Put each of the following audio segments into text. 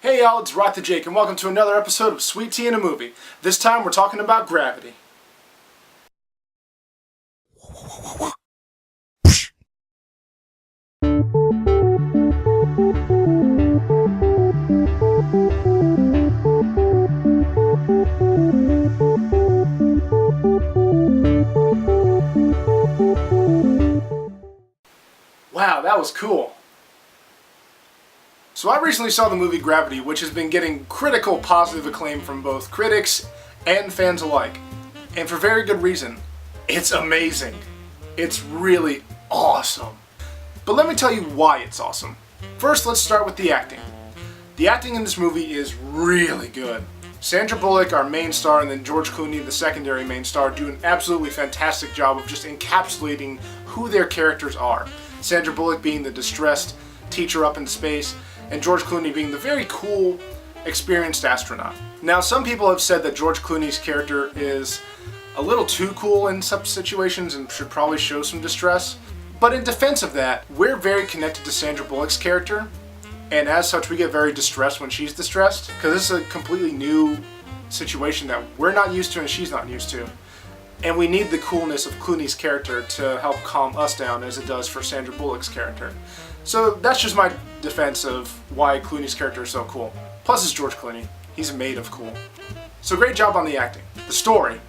Hey y'all, it's Rock the Jake and welcome to another episode of Sweet Tea in a Movie. This time we're talking about Gravity. Wow, that was cool. So I recently saw the movie Gravity, which has been getting critical positive acclaim from both critics and fans alike. And for very good reason. It's amazing. It's really awesome. But let me tell you why it's awesome. First, let's start with the acting. The acting in this movie is really good. Sandra Bullock, our main star, and then George Clooney, the secondary main star, do an absolutely fantastic job of just encapsulating who their characters are. Sandra Bullock being the distressed teacher up in space, and George Clooney being the very cool, experienced astronaut. Now, some people have said that George Clooney's character is a little too cool in some situations and should probably show some distress. But in defense of that, we're very connected to Sandra Bullock's character, and as such we get very distressed when she's distressed, because this is a completely new situation that we're not used to and she's not used to. And we need the coolness of Clooney's character to help calm us down as it does for Sandra Bullock's character. So that's just my defense of why Clooney's character is so cool. Plus it's George Clooney. He's made of cool. So great job on the acting. The story.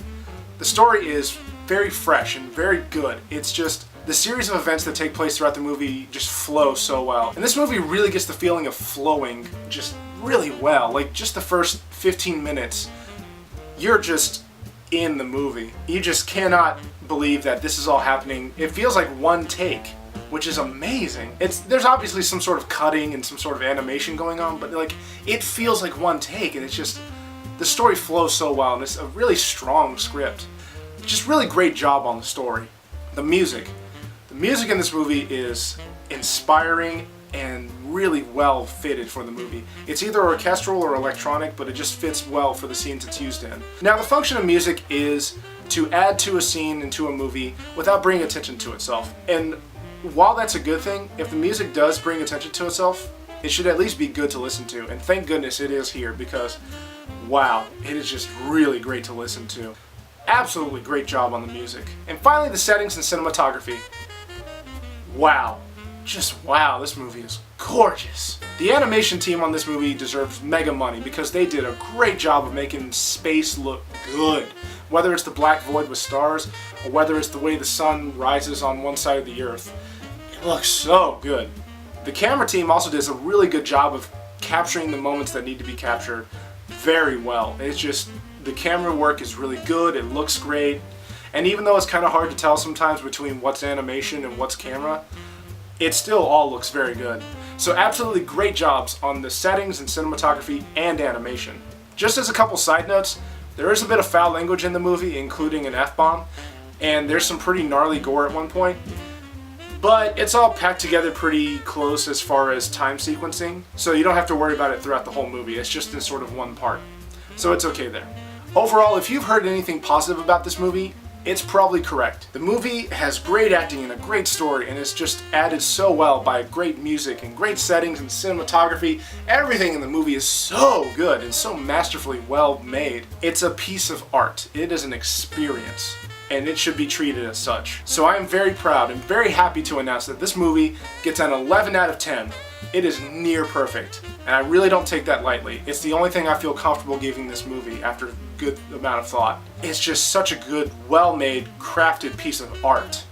The story is very fresh and very good. It's just the series of events that take place throughout the movie just flow so well. And this movie really gets the feeling of flowing just really well. Like just the first 15 minutes, you're just in the movie. You just cannot believe that this is all happening. It feels like one take, which is amazing. There's obviously some sort of cutting and some sort of animation going on, but like it feels like one take, and it's just the story flows so well, and it's a really strong script. Just really great job on the story. The music in this movie is inspiring and really well fitted for the movie. It's either orchestral or electronic, but it just fits well for the scenes it's used in. Now, the function of music is to add to a scene and to a movie without bringing attention to itself. And while that's a good thing, if the music does bring attention to itself, it should at least be good to listen to. And thank goodness it is here, because wow, it is just really great to listen to. Absolutely great job on the music. And finally, the settings and cinematography. Wow. Just wow, this movie is gorgeous. The animation team on this movie deserves mega money because they did a great job of making space look good. Whether it's the black void with stars, or whether it's the way the sun rises on one side of the earth. It looks so good. The camera team also does a really good job of capturing the moments that need to be captured very well. It's just, the camera work is really good, it looks great, and even though it's kind of hard to tell sometimes between what's animation and what's camera, it still all looks very good. So absolutely great jobs on the settings and cinematography and animation. Just as a couple side notes, there is a bit of foul language in the movie, including an F-bomb, and there's some pretty gnarly gore at one point, but it's all packed together pretty close as far as time sequencing, so you don't have to worry about it throughout the whole movie. It's just in sort of one part. So it's okay there. Overall, if you've heard anything positive about this movie, it's probably correct. The movie has great acting and a great story, and it's just added so well by great music and great settings and cinematography. Everything in the movie is so good and so masterfully well made. It's a piece of art. It is an experience, and it should be treated as such. So I am very proud and very happy to announce that this movie gets an 11 out of 10. It is near perfect, and I really don't take that lightly. It's the only thing I feel comfortable giving this movie after a good amount of thought. It's just such a good, well-made, crafted piece of art,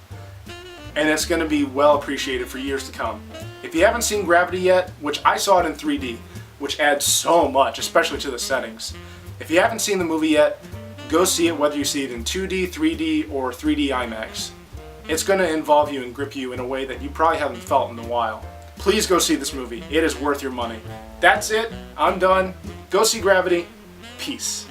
and it's going to be well appreciated for years to come. If you haven't seen Gravity yet, which I saw it in 3D, which adds so much, especially to the settings. If you haven't seen the movie yet, go see it, whether you see it in 2D, 3D, or 3D IMAX. It's going to involve you and grip you in a way that you probably haven't felt in a while. Please go see this movie. It is worth your money. That's it. I'm done. Go see Gravity. Peace.